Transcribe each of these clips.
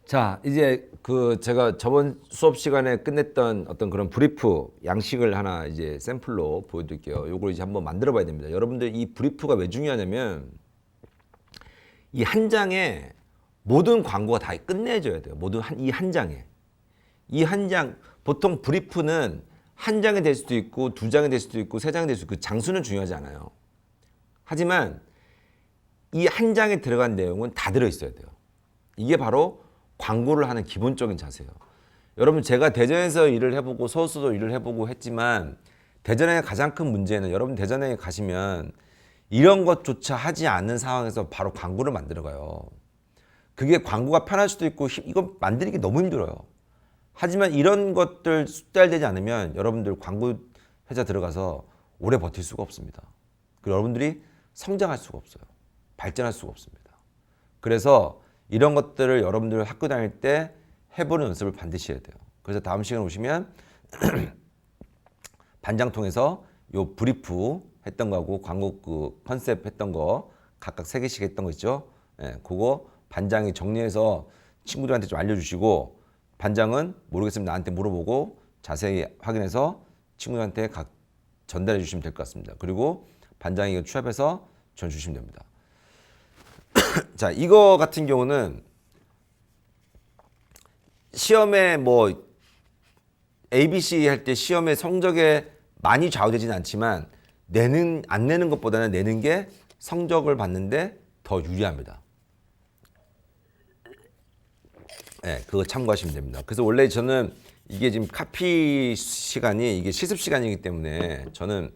자, 이제 제가 저번 수업 시간에 끝냈던 어떤 그런 브리프 양식을 하나 이제 샘플로 보여드릴게요. 요걸 이제 한번 만들어 봐야 됩니다. 여러분들 이 브리프가 왜 중요하냐면 이 한 장에 모든 광고가 다 끝내줘야 돼요. 모든 이 한 장에. 이 한 장, 보통 브리프는 한 장이 될 수도 있고 두 장이 될 수도 있고 세 장이 될 수도 있고 장수는 중요하지 않아요. 하지만 이 한 장에 들어간 내용은 다 들어있어야 돼요. 이게 바로 광고를 하는 기본적인 자세예요. 여러분 제가 대전에서 일을 해보고 서울서도 일을 해보고 했지만 대전의 가장 큰 문제는 여러분 대전에 가시면 이런 것조차 하지 않는 상황에서 바로 광고를 만들어 가요. 그게 광고가 편할 수도 있고 이거 만들기 너무 힘들어요. 하지만 이런 것들 숙달되지 않으면 여러분들 광고 회사 들어가서 오래 버틸 수가 없습니다. 그리고 여러분들이 성장할 수가 없어요. 발전할 수가 없습니다. 그래서 이런 것들을 여러분들 학교 다닐 때 해보는 연습을 반드시 해야 돼요. 그래서 다음 시간에 오시면 반장 통해서 요 브리프 했던 거하고 광고 그 컨셉 했던 거 각각 3개씩 했던 거 있죠. 예, 그거 반장이 정리해서 친구들한테 좀 알려주시고 반장은 모르겠으면 나한테 물어보고 자세히 확인해서 친구들한테 각 전달해 주시면 될 것 같습니다. 그리고 반장이 이거 취합해서 전 주시면 됩니다. 자, 이거 같은 경우는 시험에 뭐 ABC 할 때 시험의 성적에 많이 좌우되지는 않지만 안 내는 것보다는 내는 게 성적을 받는데 더 유리합니다. 네, 그거 참고하시면 됩니다. 그래서 원래 저는 이게 지금 카피 시간이 이게 실습 시간이기 때문에 저는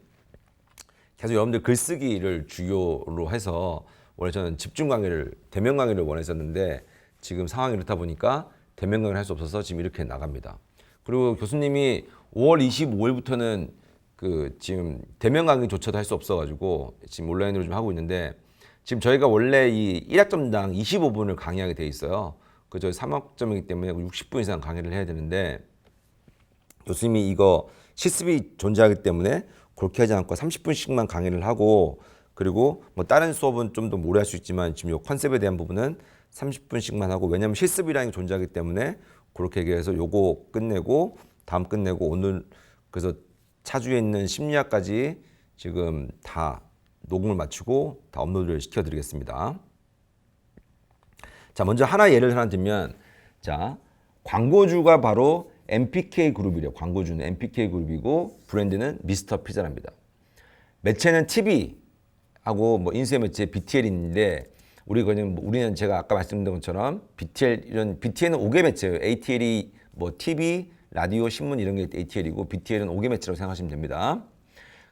계속 여러분들 글쓰기를 주요로 해서 원래 저는 집중 강의를 대면 강의를 원했었는데 지금 상황이 그렇다 보니까 대면 강의를 할 수 없어서 지금 이렇게 나갑니다. 그리고 교수님이 5월 25일부터는 지금 대면 강의조차도 할 수 없어가지고 지금 온라인으로 좀 하고 있는데 지금 저희가 원래 이 1학점당 25분을 강의하게 돼 있어요. 그 저희 3학점이기 때문에 60분 이상 강의를 해야 되는데 교수님이 이거 실습이 존재하기 때문에 그렇게 하지 않고 30분씩만 강의를 하고 그리고 뭐 다른 수업은 좀 더 오래 할 수 있지만 지금 이 컨셉에 대한 부분은 30분씩만 하고 왜냐하면 실습이라는 게 존재하기 때문에 그렇게 얘기해서 요거 끝내고 다음 끝내고 오늘 그래서 차주에 있는 심리학까지 지금 다 녹음을 마치고 다 업로드를 시켜드리겠습니다. 자, 먼저 예를 하나 들면 자, 광고주가 바로 MPK 그룹이래요. 광고주는 MPK 그룹이고 브랜드는 미스터 피자랍니다. 매체는 TV하고 뭐 인쇄 매체 BTL인데 우리는 제가 아까 말씀드린 것처럼 BTL은 5개 매체예요. ATL이 뭐 TV, 라디오, 신문 이런 게 ATL이고 BTL은 5개 매체라고 생각하시면 됩니다.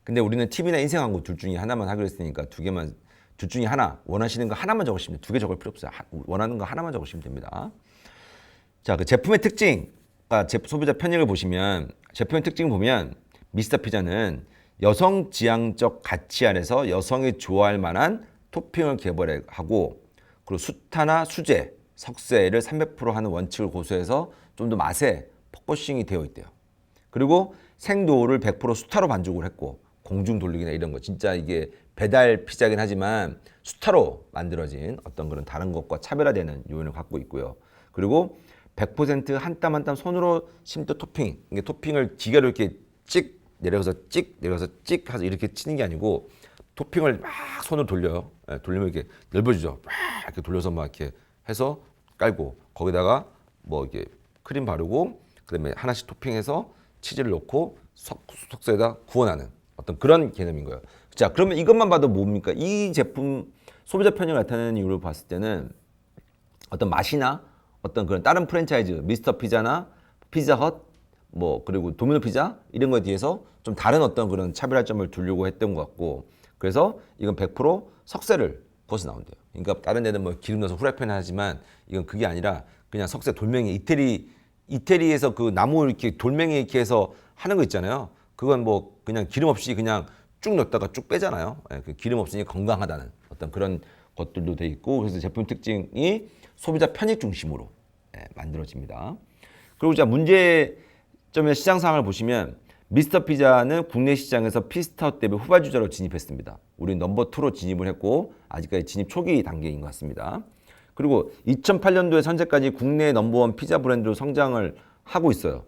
근데 우리는 TV나 인쇄 광고 둘 중에 하나만 하기로 했으니까 둘 중에 하나 원하시는 거 하나만 적으시면 2개 적을 필요 없어요. 원하는 거 하나만 적으시면 됩니다. 자, 그 제품의 특징, 소비자 편익을 보시면 제품의 특징을 보면 미스터 피자는 여성 지향적 가치 아래서 여성이 좋아할 만한 토핑을 개발하고 그리고 수타나 수제, 석쇠를 300% 하는 원칙을 고수해서 좀 더 맛에 포커싱이 되어 있대요. 그리고 생도우를 100% 수타로 반죽을 했고 공중 돌리기나 이런 거 진짜 이게 배달 피자긴 하지만 수타로 만들어진 어떤 그런 다른 것과 차별화되는 요인을 갖고 있고요. 그리고 100% 한 땀 한 땀 손으로 심도 토핑, 이게 토핑을 기계로 이렇게 찍 내려서 찍 해서 이렇게 치는 게 아니고 토핑을 막 손으로 돌려요. 돌리면 이렇게 넓어지죠. 막 이렇게 돌려서 막 이렇게 해서 깔고 거기다가 뭐 이렇게 크림 바르고 그다음에 하나씩 토핑해서 치즈를 넣고 석쇠에다 구워나는 어떤 그런 개념인 거예요. 자, 그러면 이것만 봐도 뭡니까? 이 제품 소비자 편익을 나타내는 이유를 봤을 때는 어떤 맛이나 어떤 그런 다른 프랜차이즈, 미스터 피자나 피자헛, 뭐 그리고 도미노 피자 이런 거에 대해서 좀 다른 어떤 그런 차별화점을 두려고 했던 것 같고 그래서 이건 100% 석쇠를 구워서 나온대요. 그러니까 다른 데는 뭐 기름 넣어서 후라이팬에 하지만 이건 그게 아니라 그냥 석쇠 돌멩이 이태리에서 그 나무 이렇게 돌멩이 이렇게 해서 하는 거 있잖아요. 그건 뭐 그냥 기름 없이 그냥 쭉 넣었다가 쭉 빼잖아요. 그 기름 없으니 건강하다는 어떤 그런 것들도 돼 있고 그래서 제품 특징이 소비자 편익 중심으로 만들어집니다. 그리고 자 문제점의 시장 상황을 보시면 미스터 피자는 국내 시장에서 피스타웃 대비 후발주자로 진입했습니다. 우리 넘버 2로 진입을 했고 아직까지 진입 초기 단계인 것 같습니다. 그리고 2008년도에 현재까지 국내 넘버원 피자 브랜드로 성장을 하고 있어요.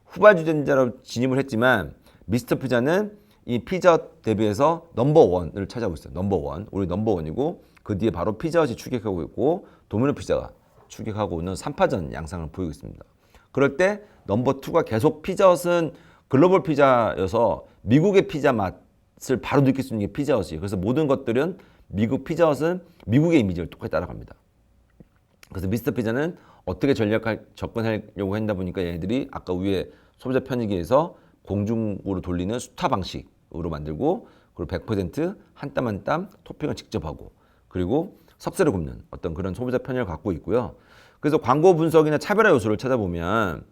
후발주전자로 진입을 했지만 미스터 피자는 이 피자 대비해서 넘버원을 차지하고 있어요. 넘버원. 우리 넘버원이고 그 뒤에 바로 피자헛이 추격하고 있고 도미노 피자가 추격하고 있는 3파전 양상을 보이고 있습니다. 그럴 때 넘버 2가 계속 피자헛은 글로벌 피자여서 미국의 피자 맛을 바로 느낄 수 있는 게 피자헛이에요. 그래서 모든 것들은 미국 피자헛은 미국의 이미지를 똑같이 따라갑니다. 그래서 미스터 피자는 어떻게 접근하려고 한다 보니까 얘네들이 아까 위에 소비자 편의기에서 공중으로 돌리는 수타 방식으로 만들고 그리고 100% 한 땀 한 땀 토핑을 직접 하고 그리고 섭세를 굽는 어떤 그런 소비자 편의를 갖고 있고요. 그래서 광고 분석이나 차별화 요소를 찾아보면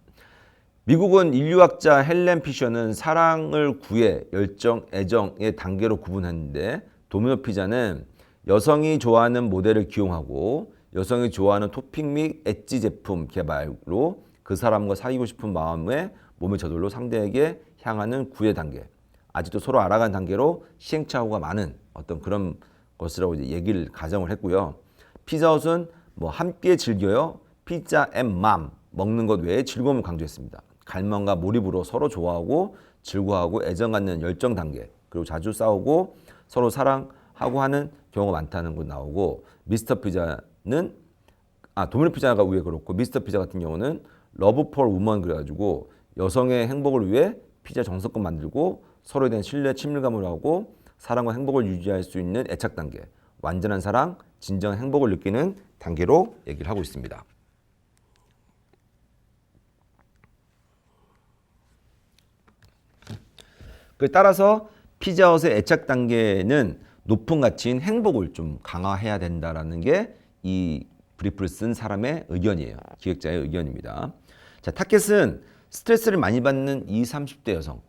미국은 인류학자 헬렌 피셔는 사랑을 구애, 열정, 애정의 단계로 구분하는데 도미노 피자는 여성이 좋아하는 모델을 기용하고 여성이 좋아하는 토핑 및 엣지 제품 개발로 그 사람과 사귀고 싶은 마음에 몸이 저절로 상대에게 향하는 구애 단계. 아직도 서로 알아가는 단계로 시행착오가 많은 어떤 그런 것이라고 이제 얘기를 가정을 했고요. 피자헛은 뭐 함께 즐겨요. 피자 앤 맘 먹는 것 외에 즐거움을 강조했습니다. 갈망과 몰입으로 서로 좋아하고 즐거워하고 애정 갖는 열정 단계. 그리고 자주 싸우고 서로 사랑하고 하는 경우가 많다는 거 나오고 미스터 피자는 도미노 피자가 위에 그렇고 미스터 피자 같은 경우는 러브 폴 우먼 그래가지고 여성의 행복을 위해 피자 정성껏 만들고 서로에 대한 신뢰 친밀감을 하고 사랑과 행복을 유지할 수 있는 애착 단계 완전한 사랑 진정한 행복을 느끼는 단계로 얘기를 하고 있습니다. 따라서 피자헛의 애착 단계는 높은 가치인 행복을 좀 강화해야 된다라는 게 이 브리프를 쓴 사람의 의견이에요. 기획자의 의견입니다. 자, 타켓은 스트레스를 많이 받는 20, 30대 여성.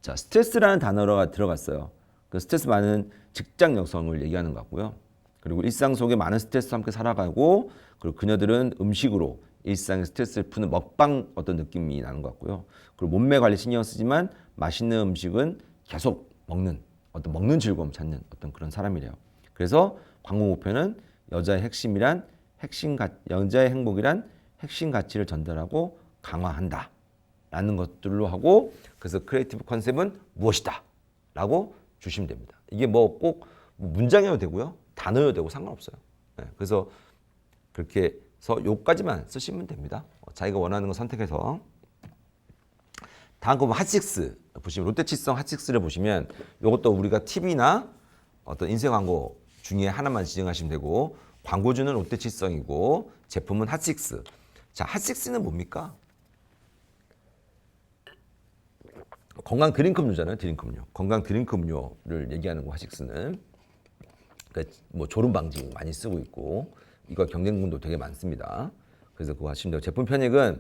자, 스트레스라는 단어가 들어갔어요. 그 스트레스 많은 직장 여성을 얘기하는 것 같고요. 그리고 일상 속에 많은 스트레스와 함께 살아가고 그리고 그녀들은 음식으로 일상의 스트레스를 푸는 먹방 어떤 느낌이 나는 것 같고요. 그리고 몸매 관리 신경 쓰지만 맛있는 음식은 계속 먹는 즐거움 찾는 어떤 그런 사람이래요. 그래서 광고 목표는 여자의 행복이란 핵심 가치를 전달하고 강화한다 라는 것들로 하고 그래서 크리에이티브 컨셉은 무엇이다 라고 주시면 됩니다. 이게 뭐 꼭 문장이어도 되고요. 단어여도 되고 상관없어요. 그래서 그렇게 해서 요까지만 쓰시면 됩니다. 자기가 원하는 거 선택해서 다음 거 핫식스 보시면 롯데치성 핫식스를 보시면 이것도 우리가 TV나 어떤 인쇄 광고 중에 하나만 지정하시면 되고 광고주는 롯데치성이고 제품은 핫식스. 자, 핫식스는 뭡니까? 건강 드링크 음료잖아요. 드링크 음료. 건강 드링크 음료를 얘기하는 거 핫식스는. 그러니까 뭐 졸음 방지 많이 쓰고 있고 이거 경쟁군도 되게 많습니다. 그래서 그거 하시면 되고 제품 편익은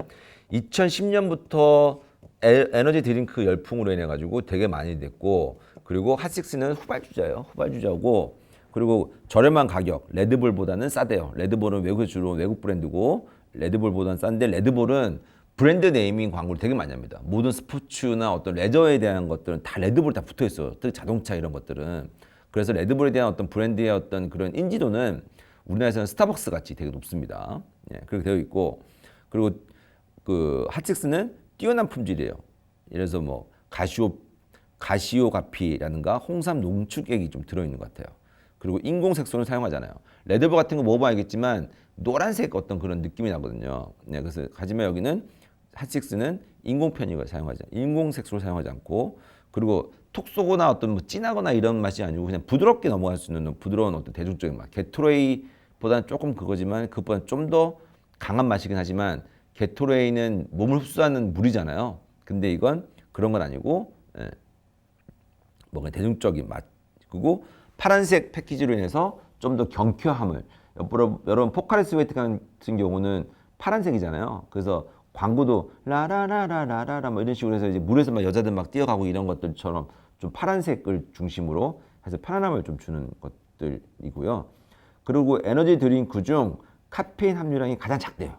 2010년부터 에너지 드링크 열풍으로 인해 가지고 되게 많이 됐고 그리고 핫식스는 후발주자예요. 후발주자고 그리고 저렴한 가격 레드불보다는 싸대요. 레드불은 외국에 주로 외국 브랜드고 레드불보다는 싼데 레드불은 브랜드 네이밍 광고를 되게 많이 합니다. 모든 스포츠나 어떤 레저에 대한 것들은 다 레드불 다 붙어 있어요. 특히 자동차 이런 것들은. 그래서 레드불에 대한 어떤 브랜드의 어떤 그런 인지도는 우리나라에서는 스타벅스 같이 되게 높습니다. 그렇게 되어 있고 그리고 그 핫식스는 뛰어난 품질이에요. 예를 들어서 뭐 가시오가피라든가 홍삼 농축액이 좀 들어있는 것 같아요. 그리고 인공 색소를 사용하잖아요. 레드불 같은 거 먹어봐야 알겠지만 노란색 어떤 그런 느낌이 나거든요. 그래서 하지만 여기는 핫식스는 인공 편익을 사용하지 인공 색소를 사용하지 않고 그리고 톡 쏘거나 어떤 뭐 진하거나 이런 맛이 아니고 그냥 부드럽게 넘어갈 수 있는 부드러운 어떤 대중적인 맛. 게토레이보다는 조금 그거지만 그것보다 좀 더 강한 맛이긴 하지만 게토레이는 몸을 흡수하는 물이잖아요. 근데 이건 그런 건 아니고 뭔가 대중적인 맛. 그리고 파란색 패키지로 인해서 좀 더 경쾌함을 여러분 포카리스웨트 같은 경우는 파란색이잖아요. 그래서 광고도 라라라라라라 뭐 이런 식으로 해서 이제 물에서 막 여자들 막 뛰어가고 이런 것들처럼 좀 파란색을 중심으로 해서 편안함을 좀 주는 것들이고요. 그리고 에너지 드링크 중 카페인 함유량이 가장 작대요.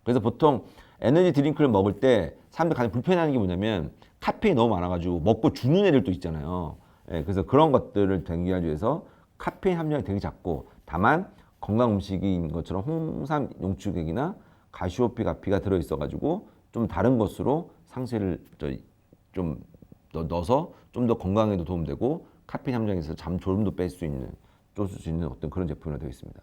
그래서 보통 에너지 드링크를 먹을 때 사람들이 가장 불편해하는 게 뭐냐면 카페인이 너무 많아가지고 먹고 죽는 애들도 있잖아요. 그래서 그런 것들을 대기하기 위해서 카페인 함유량이 되게 작고 다만 건강 음식인 것처럼 홍삼 용축액이나 가시오피가 들어있어가지고 좀 다른 것으로 상세를 좀 넣어서 좀 더 건강에도 도움되고 카페인 함량에서 잠 졸음도 뺄 수 있는 어떤 그런 제품으로 되어 있습니다.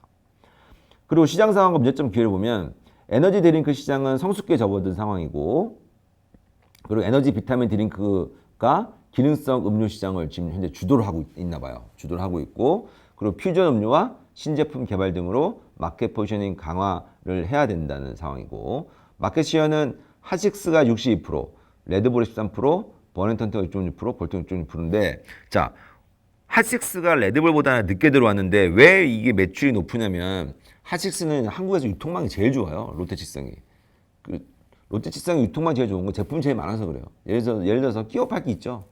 그리고 시장 상황과 문제점 기회를 보면 에너지 드링크 시장은 성숙기에 접어든 상황이고, 그리고 에너지 비타민 드링크가 기능성 음료 시장을 지금 현재 주도를 하고 있나 봐요. 주도를 하고 있고, 그리고 퓨전 음료와 신제품 개발 등으로 마켓 포지셔닝 강화를 해야 된다는 상황이고, 마켓 시어는 하식스가 62%, 레드불이 13%, 버넨턴트가 6.6%, 볼튼 6.6%인데, 자, 하식스가 레드불보다 늦게 들어왔는데 왜 이게 매출이 높으냐면, 하식스는 한국에서 유통망이 제일 좋아요. 롯데치성이. 롯데치성이 유통망이 제일 좋은 거, 제품이 제일 많아서 그래요. 예를 들어서 끼워 팔기 있죠.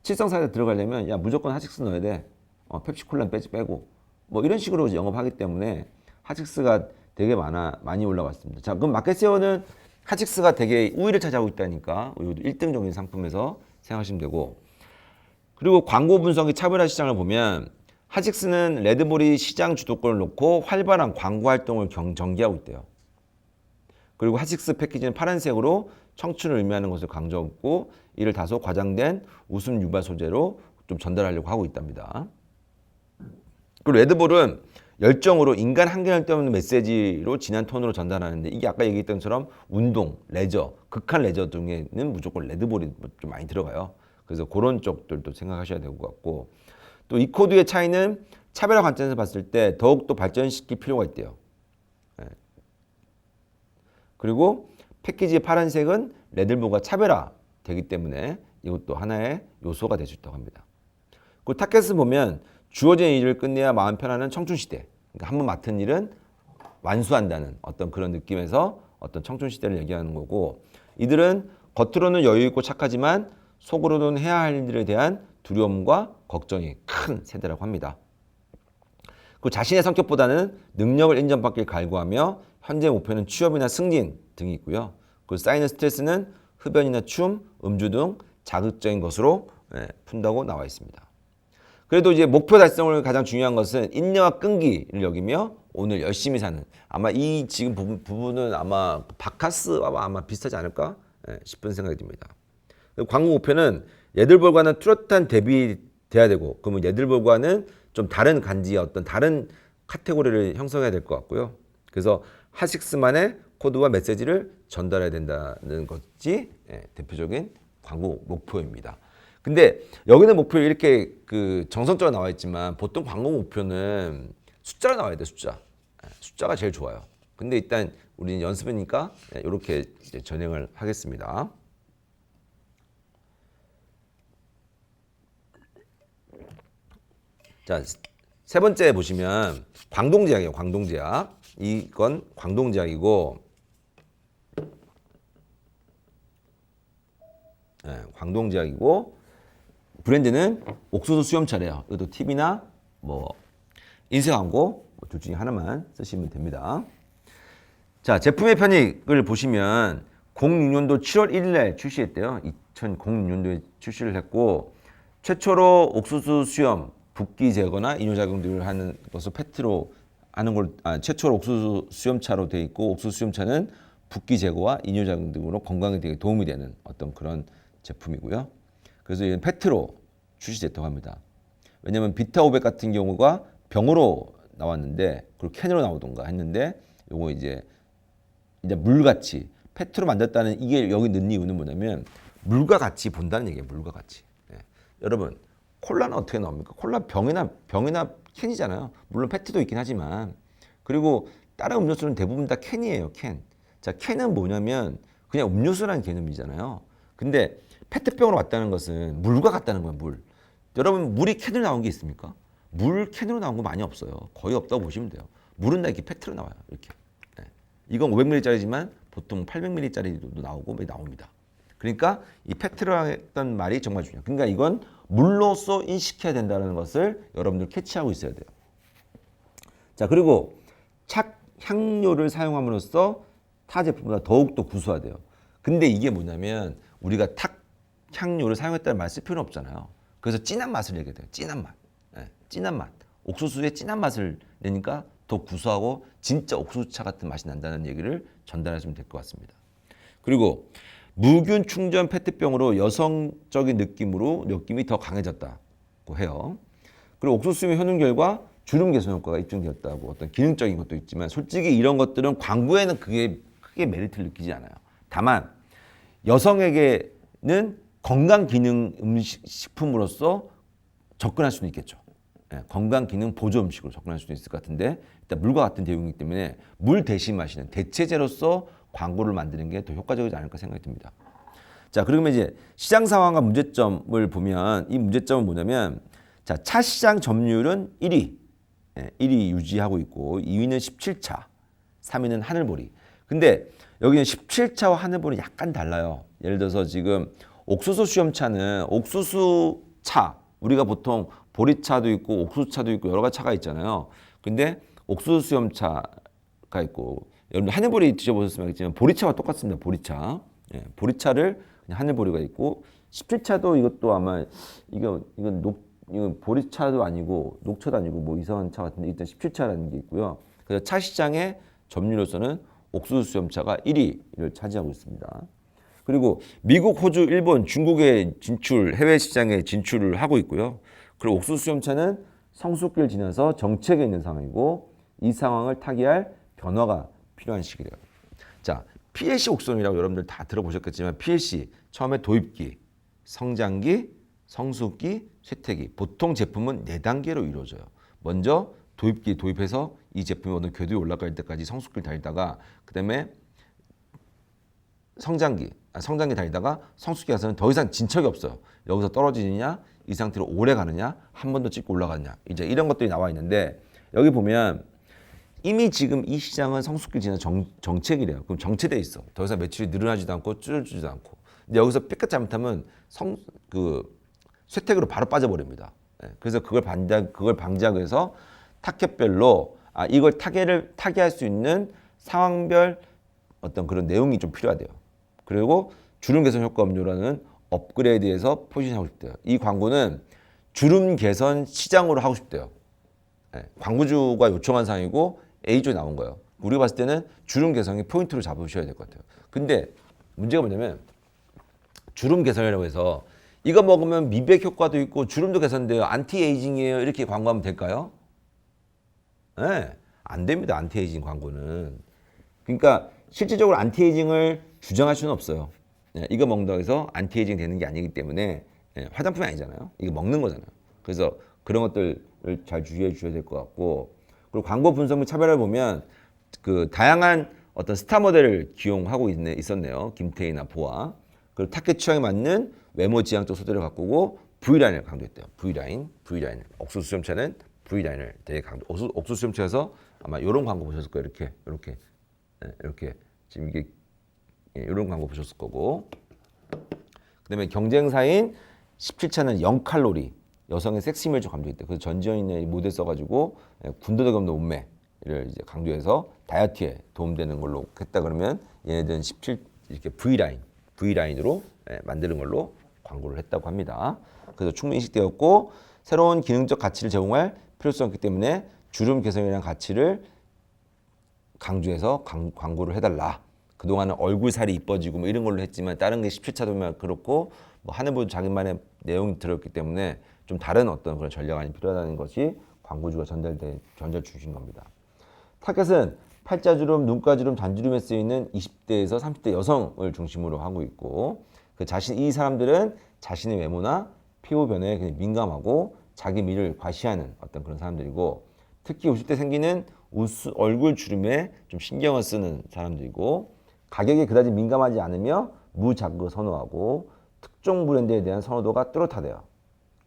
칠성사에서 들어가려면 야 무조건 하식스 넣어야 돼. 펩시콜라는 빼고 뭐 이런 식으로 영업하기 때문에 하식스가 되게 많이 올라왔습니다. 자, 그럼 마켓세어는 하식스가 되게 우위를 차지하고 있다니까 1등적인 상품에서 생각하시면 되고, 그리고 광고 분석의 차별화 시장을 보면 하식스는 레드불이 시장 주도권을 놓고 활발한 광고 활동을 전개하고 있대요. 그리고 하식스 패키지는 파란색으로 청춘을 의미하는 것을 강조하고, 이를 다소 과장된 웃음 유발 소재로 좀 전달하려고 하고 있답니다. 그리고 레드불은 열정으로 인간 한계를 뛰어넘는 메시지로 진한 톤으로 전달하는데, 이게 아까 얘기했던 것처럼 운동, 레저, 극한 레저 등에는 무조건 레드불이 좀 많이 들어가요. 그래서 그런 쪽들도 생각하셔야 될 것 같고, 또 이 코드의 차이는 차별화 관점에서 봤을 때 더욱더 발전시킬 필요가 있대요. 그리고 패키지의 파란색은 레드불과 차별화 되기 때문에 이것도 하나의 요소가 될 수 있다고 합니다. 그 타켓을 보면 주어진 일을 끝내야 마음 편하는 청춘시대. 그러니까 한번 맡은 일은 완수한다는 어떤 그런 느낌에서 어떤 청춘시대를 얘기하는 거고, 이들은 겉으로는 여유있고 착하지만 속으로는 해야 할 일들에 대한 두려움과 걱정이 큰 세대라고 합니다. 그 자신의 성격보다는 능력을 인정받길 갈구하며 현재 목표는 취업이나 승진 등이 있고요. 그 쌓이는 스트레스는 흡연이나 춤, 음주 등 자극적인 것으로 푼다고 나와 있습니다. 그래도 이제 목표 달성을 가장 중요한 것은 인내와 끈기를 여기며 오늘 열심히 사는, 아마 이 지금 부분은 아마 바카스와 아마 비슷하지 않을까 싶은 생각이 듭니다. 광고 목표는 레드불과는 뚜렷한 대비돼야 되고, 그러면 레드불과는 좀 다른 간지의 어떤 다른 카테고리를 형성해야 될 것 같고요. 그래서 하식스만의 코드와 메시지를 전달해야 된다는 것이 대표적인 광고 목표입니다. 근데 여기는 목표 이렇게 그 정성적으로 나와 있지만 보통 광고 목표는 숫자가 나와야 돼, 숫자. 숫자가 제일 좋아요. 근데 일단 우리는 연습이니까 이렇게 전행을 하겠습니다. 자, 세 번째 보시면 광동제약이에요. 광동제약. 이건 광동제약이고, 광동제약이고, 브랜드는 옥수수 수염차래요. 이것도 팁이나 뭐 인쇄 광고 둘 중에 하나만 쓰시면 됩니다. 자, 제품의 편익을 보시면 06년도 7월 1일 날 출시했대요. 2006년도에 출시를 했고, 최초로 옥수수 수염 붓기 제거나 이뇨작용 등을 하는 것을 페트로 하는 걸 최초로 옥수수 수염차로 되어 있고, 옥수수 수염차는 붓기 제거와 이뇨작용 등으로 건강에 되게 도움이 되는 어떤 그런 제품이고요. 그래서 이건 페트로 출시됐다고 합니다. 왜냐하면 비타500 같은 경우가 병으로 나왔는데, 그리고 캔으로 나오던가 했는데, 요거 이제 물같이 페트로 만들었다는, 이게 여기 넣는 이유는 뭐냐면 물과 같이 본다는 얘기예요. 물과 같이. 여러분, 콜라는 어떻게 나옵니까? 콜라 병이나 캔이잖아요. 물론 페트도 있긴 하지만. 그리고 다른 음료수는 대부분 다 캔이에요. 캔. 자, 캔은 뭐냐면 그냥 음료수라는 개념이잖아요. 근데 페트병으로 왔다는 것은 물과 같다는 거예요. 물. 여러분, 물이 캔으로 나온 게 있습니까? 물 캔으로 나온 거 많이 없어요. 거의 없다고 보시면 돼요. 물은 다 이렇게 페트로 나와요. 이렇게. 이건 500ml짜리지만 보통 800ml짜리도 나오고 나옵니다. 그러니까 이 페트로 했던 말이 정말 중요해요. 그러니까 이건 물로서 인식해야 된다는 것을 여러분들 캐치하고 있어야 돼요. 자, 그리고 착 향료를 사용함으로써 타 제품보다 더욱더 구수하대요. 근데 이게 뭐냐면 우리가 탁 향료를 사용했다는 말 쓸 필요는 없잖아요. 그래서 진한 맛을 내게 돼요. 진한 맛. 진한 맛. 옥수수의 진한 맛을 내니까 더 구수하고 진짜 옥수수차 같은 맛이 난다는 얘기를 전달하시면 될 것 같습니다. 그리고 무균 충전 페트병으로 여성적인 느낌이 더 강해졌다고 해요. 그리고 옥수수의 효능 결과 주름 개선 효과가 입증되었다고 어떤 기능적인 것도 있지만 솔직히 이런 것들은 광고에는 그게 크게 메리트를 느끼지 않아요. 다만 여성에게는 건강 기능 식품으로서 접근할 수는 있겠죠. 건강 기능 보조 음식으로 접근할 수도 있을 것 같은데 일단 물과 같은 대용이기 때문에 물 대신 마시는 대체제로서 광고를 만드는 게 더 효과적이지 않을까 생각이 듭니다. 자, 그러면 이제 시장 상황과 문제점을 보면 이 문제점은 뭐냐면 자, 차 시장 점유율은 1위 유지하고 있고 2위는 17차, 3위는 하늘보리. 근데 여기는 17차와 하늘보리 약간 달라요. 예를 들어서 지금 옥수수 수염차는 옥수수차, 우리가 보통 보리차도 있고 옥수수차도 있고 여러 가지 차가 있잖아요. 근데 옥수수 수염차가 있고 여러분 하늘보리 드셔보셨으면 알겠지만 보리차와 똑같습니다. 보리차. 보리차를 그냥 하늘보리가 있고 17차도 이것도 아마 이건 보리차도 아니고 녹차도 아니고 뭐 이상한 차 같은데 일단 17차라는 게 있고요. 그래서 차 시장의 점유율로서는 옥수수 수염차가 1위를 차지하고 있습니다. 그리고 미국, 호주, 일본, 중국에 해외 시장에 진출을 하고 있고요. 그리고 옥수수 수염차는 성숙기를 지나서 정체기에 있는 상황이고 이 상황을 타개할 변화가 필요한 시기래요. 자, PLC 옥수수염이라고 여러분들 다 들어보셨겠지만 PLC 처음에 도입기, 성장기, 성숙기, 쇠퇴기. 보통 제품은 4단계로 이루어져요. 먼저 도입기 도입해서 이 제품이 어느 궤도에 올라갈 때까지 성숙기를 달리다가 그다음에 성장기 달리다가 성숙기 가서는 더 이상 진척이 없어요. 여기서 떨어지느냐, 이 상태로 오래 가느냐, 한 번 더 찍고 올라가느냐. 이제 이런 것들이 나와 있는데 여기 보면 이미 지금 이 시장은 성숙기를 지나 정체기래요. 그럼 정체돼 있어. 더 이상 매출이 늘어나지도 않고 줄어들지도 않고. 근데 여기서 삐끗 잘못하면 쇠퇴기로 바로 빠져버립니다. 그래서 그걸 방지하기 위해서 타겟별로 이걸 타겟할 수 있는 상황별 어떤 그런 내용이 좀 필요하대요. 그리고 주름 개선 효과 음료라는 업그레이드해서 포지션하고 싶대요. 이 광고는 주름 개선 시장으로 하고 싶대요. 광고주가 요청한 사항이고 A조에 나온 거예요. 우리가 봤을 때는 주름 개선이 포인트로 잡으셔야 될 것 같아요. 근데 문제가 뭐냐면 주름 개선이라고 해서 이거 먹으면 미백 효과도 있고 주름도 개선돼요. 안티에이징이에요. 이렇게 광고하면 될까요? 네, 안 됩니다. 안티에이징 광고는. 그러니까 실질적으로 안티에이징을 주장할 수는 없어요. 이거 먹는다고 해서 안티에이징 되는 게 아니기 때문에 화장품이 아니잖아요. 이거 먹는 거잖아요. 그래서 그런 것들을 잘 주의해 주셔야 될 것 같고 그리고 광고 분석 및 차별화를 보면 그 다양한 어떤 스타 모델을 기용하고 있었네요. 김태희나 보아. 그리고 타겟 취향에 맞는 외모 지향적 소재를 가꾸고 V라인을 강조했대요. V라인. 옥수수 수염차는 V라인을 되게 강조. 옥수수 수염차에서 아마 이런 광고 보셨을 거예요. 이렇게 지금 이게 이런 광고 보셨을 거고. 그다음에 경쟁사인 17차는 0칼로리 여성의 섹시 이미지를 강조했대요. 그래서 전지현이 모델 써가지고 군더더기 없는 몸매를 이제 강조해서 다이어트에 도움되는 걸로 했다 그러면 얘네들은 17 이렇게 V라인으로 만드는 걸로 광고를 했다고 합니다. 그래서 충분히 인식되었고 새로운 기능적 가치를 제공할 필요성이 있기 때문에 주름 개선이라는 가치를 강조해서 광고를 해달라. 그동안은 얼굴 살이 이뻐지고 뭐 이런 걸로 했지만 다른 게 17차도면 그렇고 뭐 하늘보도 자기만의 내용이 들었기 때문에 좀 다른 어떤 그런 전략안이 필요하다는 것이 광고주가 전달 주신 겁니다. 타겟은 팔자주름, 눈가주름, 잔주름에 쓰이는 20대에서 30대 여성을 중심으로 하고 있고 이 사람들은 자신의 외모나 피부 변화에 굉장히 민감하고 자기 미를 과시하는 어떤 그런 사람들이고 특히 50대 생기는 얼굴 주름에 좀 신경을 쓰는 사람들이고 가격에 그다지 민감하지 않으며 무자극을 선호하고 특정 브랜드에 대한 선호도가 뚜렷하대요.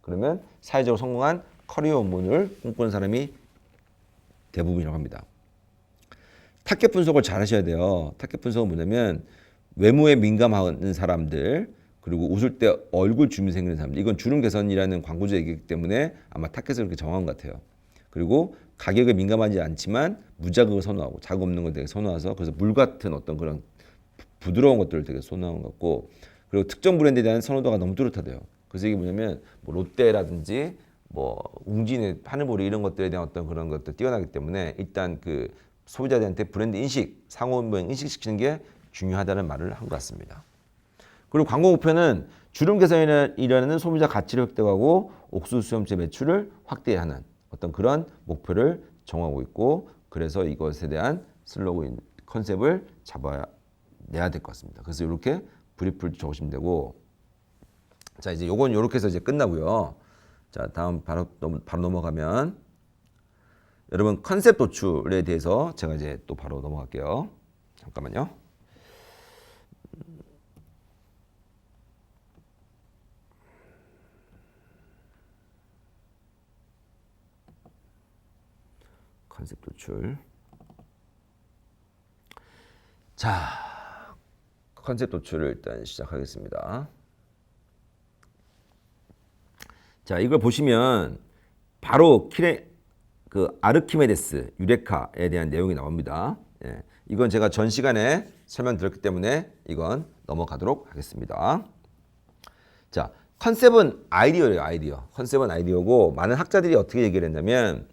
그러면 사회적으로 성공한 커리어 문을 꿈꾸는 사람이 대부분이라고 합니다. 타겟 분석을 잘 하셔야 돼요. 타겟 분석은 뭐냐면 외모에 민감한 사람들 그리고 웃을 때 얼굴 주름이 생기는 사람들 이건 주름 개선이라는 광고주 얘기이기 때문에 아마 타겟을 그렇게 정한 것 같아요. 그리고 가격에 민감하지 않지만 무자극을 선호하고 자극 없는 걸 되게 선호해서 그래서 물 같은 어떤 그런 부드러운 것들을 되게 선호하는 것 같고 그리고 특정 브랜드에 대한 선호도가 너무 뚜렷하대요. 그래서 이게 뭐냐면 뭐 롯데라든지 뭐 웅진의 하늘보리 이런 것들에 대한 어떤 그런 것들 뛰어나기 때문에 일단 그 소비자들한테 브랜드 인식, 상호 인식시키는 게 중요하다는 말을 한 것 같습니다. 그리고 광고 목표는 주름 개선이라는 소비자 가치를 획득하고 옥수수 수염체 매출을 확대하는 어떤 그런 목표를 정하고 있고, 그래서 이것에 대한 슬로건 컨셉을 잡아내야 될 것 같습니다. 그래서 이렇게 브리프를 적으시면 되고, 자 이제 요건 이렇게 해서 이제 끝나고요. 자 다음 바로 넘어가면 여러분 컨셉 도출에 대해서 제가 이제 또 바로 넘어갈게요. 잠깐만요. 컨셉 도출. 자, 컨셉 도출을 일단 시작하겠습니다. 자, 이걸 보시면 바로 아르키메데스 유레카에 대한 내용이 나옵니다. 예, 이건 제가 전 시간에 설명드렸기 때문에 이건 넘어가도록 하겠습니다. 자, 컨셉은 아이디어예요, 아이디어. 컨셉은 아이디어고, 많은 학자들이 어떻게 얘기를 했냐면,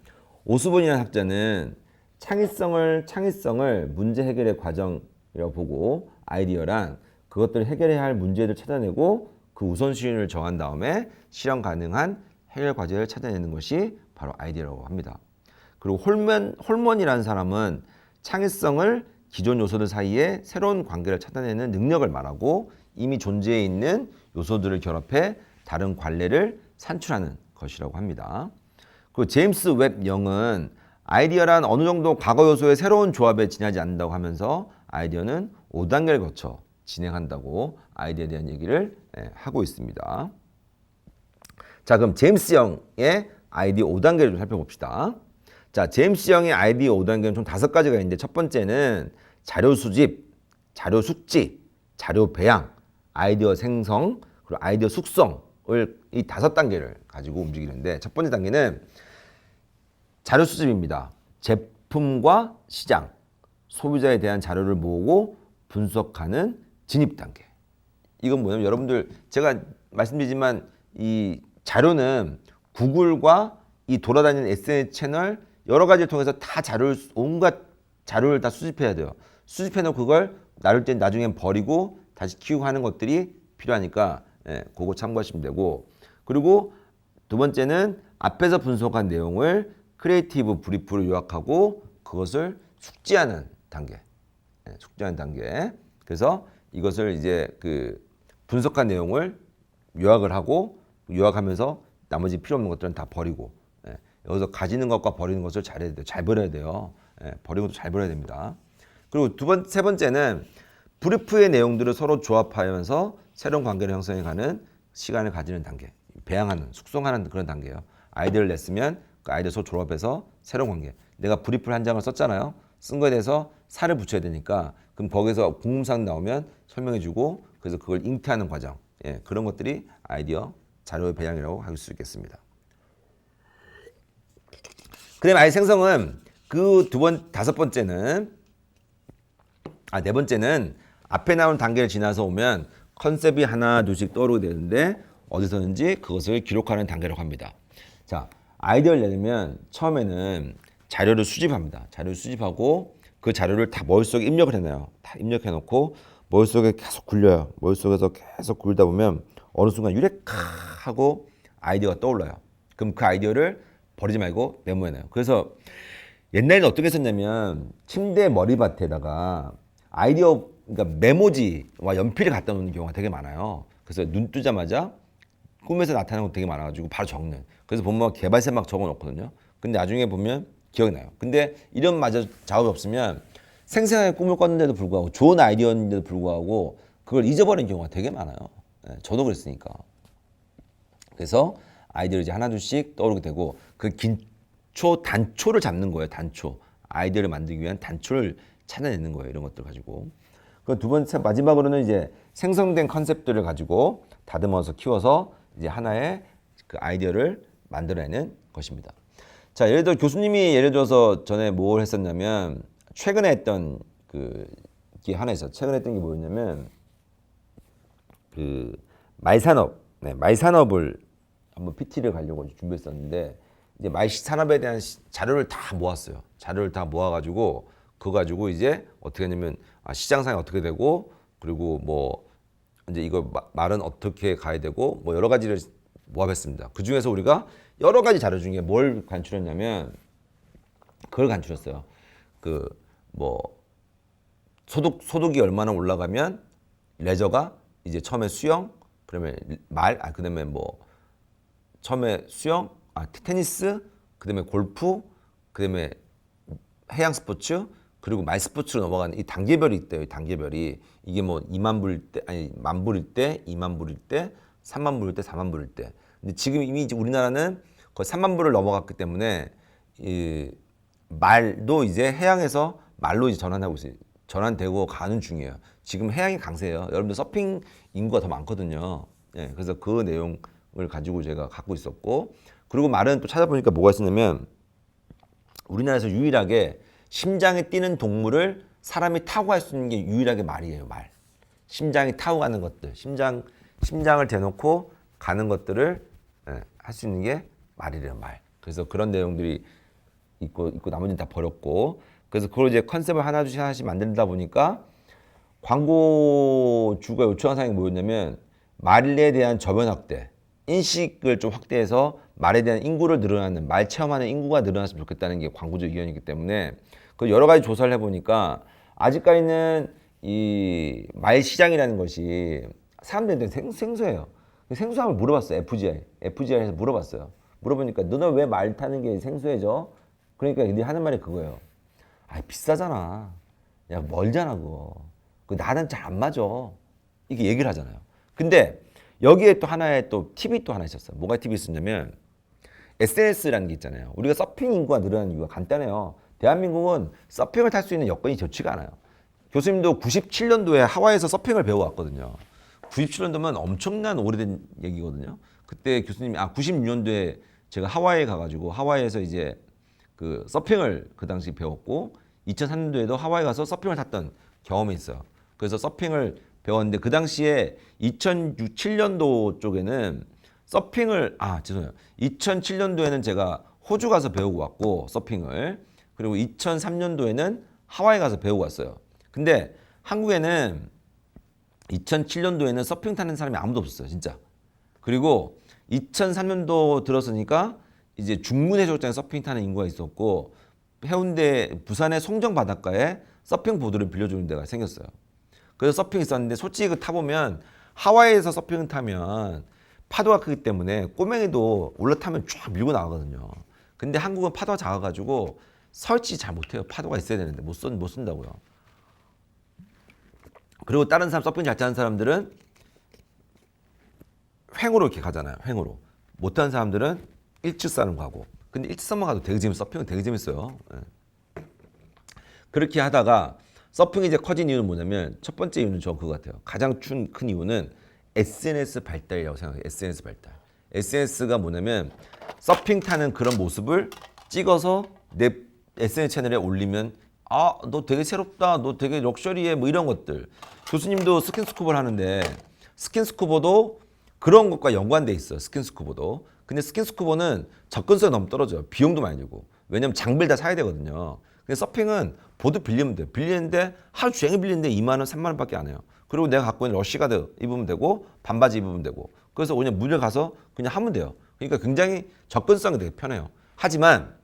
오스본이라는 학자는 창의성을 문제 해결의 과정이라고 보고, 아이디어란 그것들을 해결해야 할 문제를 찾아내고 그 우선순위를 정한 다음에 실현 가능한 해결 과제를 찾아내는 것이 바로 아이디어라고 합니다. 그리고 홀먼이라는 사람은 창의성을 기존 요소들 사이에 새로운 관계를 찾아내는 능력을 말하고, 이미 존재해 있는 요소들을 결합해 다른 관례를 산출하는 것이라고 합니다. 그 제임스 웹 영은 아이디어란 어느 정도 과거 요소의 새로운 조합에 지나지 않는다고 하면서 아이디어는 5단계를 거쳐 진행한다고 아이디어에 대한 얘기를 하고 있습니다. 자, 그럼 제임스 영의 아이디어 5단계를 좀 살펴봅시다. 자, 제임스 영의 아이디어 5단계는 총 5가지가 있는데, 첫 번째는 자료 수집, 자료 숙지, 자료 배양, 아이디어 생성, 그리고 아이디어 숙성을 이 5단계를 가지고 움직이는데, 첫 번째 단계는 자료 수집입니다. 제품과 시장, 소비자에 대한 자료를 모으고 분석하는 진입 단계. 이건 뭐냐면, 여러분들 제가 말씀드리지만 이 자료는 구글과 이 돌아다니는 SNS 채널 여러 가지를 통해서 다 온갖 자료를 다 수집해야 돼요. 수집해놓고 그걸 나중엔 버리고 다시 키우고 하는 것들이 필요하니까 그거 참고하시면 되고, 그리고 두 번째는 앞에서 분석한 내용을 크리에이티브 브리프로 요약하고 그것을 숙지하는 단계. 숙지하는 단계. 그래서 이것을 이제 그 분석한 내용을 요약을 하고, 요약하면서 나머지 필요 없는 것들은 다 버리고, 여기서 가지는 것과 버리는 것을 잘해야 돼요. 잘 버려야 돼요. 버리는 것도 잘 버려야 됩니다. 그리고 세 번째는 브리프의 내용들을 서로 조합하면서 새로운 관계를 형성해가는 시간을 가지는 단계. 배양하는, 숙성하는 그런 단계예요. 아이디어를 냈으면 그 아이디어 서로 조합해서 새로운 관계. 내가 브리프를 한 장을 썼잖아요. 쓴 거에 대해서 살을 붙여야 되니까, 그럼 거기서 궁금사항 나오면 설명해주고, 그래서 그걸 잉태하는 과정. 그런 것들이 아이디어 자료의 배양이라고 할 수 있겠습니다. 그다음에 아이디어 생성은 그 네 번째는 앞에 나온 단계를 지나서 오면 컨셉이 하나 둘씩 떠오르게 되는데, 어디서든지 그것을 기록하는 단계라고 합니다. 자, 아이디어를 내려면 처음에는 자료를 수집합니다. 자료를 수집하고 그 자료를 다 머릿속에 입력을 해놔요. 다 입력해 놓고 머릿속에 계속 굴려요. 머릿속에서 계속 굴다 보면 어느 순간 유레카 하고 아이디어가 떠올라요. 그럼 그 아이디어를 버리지 말고 메모해놔요. 그래서 옛날에는 어떻게 했었냐면, 침대 머리맡에다가 그러니까 메모지와 연필을 갖다 놓는 경우가 되게 많아요. 그래서 눈 뜨자마자 꿈에서 나타나는 거 되게 많아가지고 바로 적는. 그래서 보면 개발세 막 적어 놓거든요. 근데 나중에 보면 기억이 나요. 근데 이런 작업이 없으면 생생하게 꿈을 꿨는데도 불구하고, 좋은 아이디어인데도 불구하고 그걸 잊어버리는 경우가 되게 많아요. 저도 그랬으니까. 그래서 아이디어를 이제 하나둘씩 떠오르게 되고, 그 단초를 잡는 거예요. 단초. 아이디어를 만들기 위한 단초를 찾아내는 거예요. 이런 것들 가지고. 그 두 번째, 마지막으로는 이제 생성된 컨셉들을 가지고 다듬어서 키워서 이제 하나의 그 아이디어를 만들어내는 것입니다. 자, 예를 들어 교수님이 예를 들어서 전에 뭘 했었냐면, 최근에 했던 게 하나 있어요. 최근에 했던 게 뭐였냐면, 말산업을 한번 PT를 가려고 준비했었는데 이제 말 산업에 대한 자료를 다 모았어요. 자료를 다 모아가지고 그거 가지고 이제 어떻게 하냐면 시장 상황이 어떻게 되고 그리고 뭐 이제 이거 말은 어떻게 가야 되고 뭐 여러 가지를 모아봤습니다. 그 중에서 우리가 여러 가지 자료 중에 뭘 간추렸냐면 그걸 간추렸어요. 그 뭐 소득이 얼마나 올라가면 레저가 이제 처음에 수영 그다음에 그다음에 뭐 처음에 수영 테니스 그다음에 골프 그다음에 해양 스포츠 그리고 말 스포츠로 넘어가는 이 단계별이 있대요. 이 단계별이 이게 뭐 2만 불일 때 아니 만 불일 때 2만 불일 때 3만 불일 때 4만 불일 때 근데 지금 이미 이제 우리나라는 거의 3만 불을 넘어갔기 때문에 이 말도 이제 해양에서 말로 이제 전환하고 있어요. 전환되고 가는 중이에요. 지금 해양이 강세예요. 여러분들 서핑 인구가 더 많거든요. 예, 그래서 그 내용을 가지고 제가 갖고 있었고 그리고 말은 또 찾아보니까 뭐가 있었냐면 우리나라에서 유일하게 심장이 뛰는 동물을 사람이 타고 갈 수 있는 게 유일하게 말이에요. 말. 심장이 타고 가는 것들. 심장을 대놓고 가는 것들을 할 수 있는 게 말이래요. 말. 그래서 그런 내용들이 있고 나머지는 다 버렸고 그래서 그걸 이제 컨셉을 하나씩 만들다 보니까 광고주가 요청한 사항이 뭐였냐면 말에 대한 저변 확대, 인식을 좀 확대해서 말에 대한 인구를 늘어나는 말 체험하는 인구가 늘어났으면 좋겠다는 게 광고주 의견이기 때문에 그 여러 가지 조사를 해보니까 아직까지는 이 말 시장이라는 것이 사람들한테 생소해요. 생소함을 물어봤어요. FGI에서 물어봤어요. 물어보니까 너는 왜 말 타는 게 생소해져? 그러니까 네 하는 말이 그거예요. 비싸잖아. 야 멀잖아 그거. 나는 잘 안 맞아. 이렇게 얘기를 하잖아요. 근데 여기에 또 하나의 또 팁이 또 하나 있었어요. 뭐가 팁이 있었냐면 SNS라는 게 있잖아요. 우리가 서핑 인구가 늘어나는 이유가 간단해요. 대한민국은 서핑을 탈 수 있는 여건이 좋지가 않아요. 교수님도 97년도에 하와이에서 서핑을 배워왔거든요. 97년도면 엄청난 오래된 얘기거든요. 그때 교수님이 96년도에 제가 하와이에 가가지고 하와이에서 이제 그 서핑을 그 당시 배웠고 2003년도에도 하와이 가서 서핑을 탔던 경험이 있어요. 그래서 서핑을 배웠는데 그 당시에 2007년도 쪽에는 서핑을 죄송해요. 2007년도에는 제가 호주 가서 배우고 왔고 서핑을 그리고 2003년도에는 하와이 가서 배우고 왔어요. 근데 한국에는 2007년도에는 서핑 타는 사람이 아무도 없었어요, 진짜. 그리고 2003년도 들었으니까 이제 중문 해수욕장에 서핑 타는 인구가 있었고 해운대 부산의 송정 바닷가에 서핑 보드를 빌려주는 데가 생겼어요. 그래서 서핑 있었는데 솔직히 그 타보면 하와이에서 서핑 타면 파도가 크기 때문에 꼬맹이도 올라타면 쫙 밀고 나가거든요. 근데 한국은 파도가 작아가지고 설치 잘 못해요. 파도가 있어야 되는데 못 쓴다고요. 그리고 다른 사람 서핑 잘 타는 사람들은 횡으로 이렇게 가잖아요. 횡으로. 못하는 사람들은 일직선으로 가고. 근데 일직선만 가도 되게 재밌어요. 서핑은 되게 재밌어요. 그렇게 하다가 서핑이 이제 커진 이유는 뭐냐면 첫 번째 이유는 저 그거 같아요. 가장 큰 이유는 SNS 발달이라고 생각해요. SNS 발달. SNS가 뭐냐면 서핑 타는 그런 모습을 찍어서 내 SNS 채널에 올리면 너 되게 새롭다. 너 되게 럭셔리해. 뭐 이런 것들. 교수님도 스킨스쿠버를 하는데 스킨스쿠버도 그런 것과 연관돼 있어요. 스킨스쿠버도. 근데 스킨스쿠버는 접근성이 너무 떨어져요. 비용도 많이 들고. 왜냐면 장비를 다 사야 되거든요. 근데 서핑은 보드 빌리면 돼요. 빌리는데 하루 종일 빌리는데 2만 원, 3만 원밖에 안 해요. 그리고 내가 갖고 있는 러시가드 입으면 되고 반바지 입으면 되고. 그래서 그냥 물에 가서 그냥 하면 돼요. 그러니까 굉장히 접근성이 되게 편해요. 하지만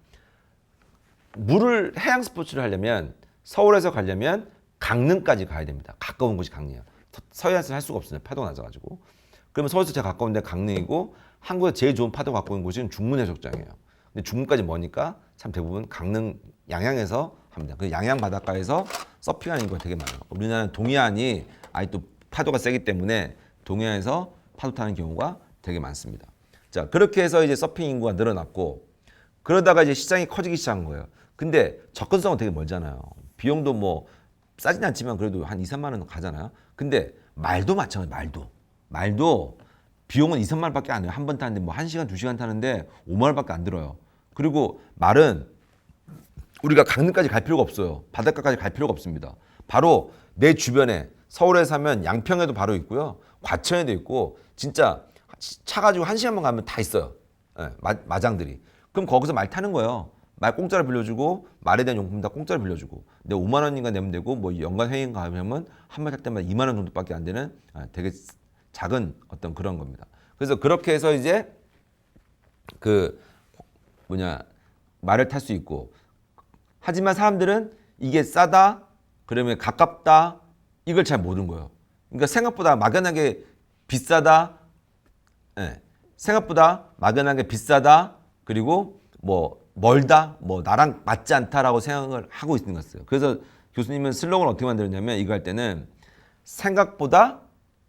해양 스포츠를 하려면 서울에서 가려면 강릉까지 가야 됩니다. 가까운 곳이 강릉이에요. 서해안에서 할 수가 없어요. 파도가 낮아가지고. 그러면 서울에서 제가 가까운 데 강릉이고 한국에 제일 좋은 파도 갖고 있는 곳은 중문해수욕장이에요. 근데 중문까지 머니까 참 대부분 강릉 양양에서 합니다. 그 양양 바닷가에서 서핑하는 인구가 되게 많아요. 우리나라는 동해안이 또 파도가 세기 때문에 동해안에서 파도 타는 경우가 되게 많습니다. 자, 그렇게 해서 이제 서핑 인구가 늘어났고 그러다가 이제 시장이 커지기 시작한 거예요. 근데 접근성은 되게 멀잖아요. 비용도 뭐 싸진 않지만 그래도 한 2, 3만 원 가잖아요. 근데 말도 마찬가지예요. 말도 비용은 2, 3만 원밖에 안 해요. 한 번 타는데 뭐 1시간, 2시간 타는데 5만 원밖에 안 들어요. 그리고 말은 우리가 강릉까지 갈 필요가 없어요. 바닷가까지 갈 필요가 없습니다. 바로 내 주변에 서울에 사면 양평에도 바로 있고요. 과천에도 있고 진짜 차 가지고 1시간만 가면 다 있어요. 예, 마장들이. 그럼 거기서 말 타는 거예요. 말 공짜로 빌려주고 말에 대한 용품 다 공짜로 빌려주고 근데 5만 원인가 내면 되고 뭐 연간 회의인가 하면 한 말 탈 때마다 2만 원 정도밖에 안 되는 되게 작은 어떤 그런 겁니다. 그래서 그렇게 해서 이제 그 말을 탈 수 있고 하지만 사람들은 이게 싸다 그러면 가깝다 이걸 잘 모르는 거예요. 그러니까 생각보다 막연하게 비싸다, 예, 생각보다 막연하게 비싸다 그리고 뭐 멀다, 뭐 나랑 맞지 않다라고 생각을 하고 있는 거였어요. 그래서 교수님은 슬로건을 어떻게 만들었냐면 이거 할 때는 생각보다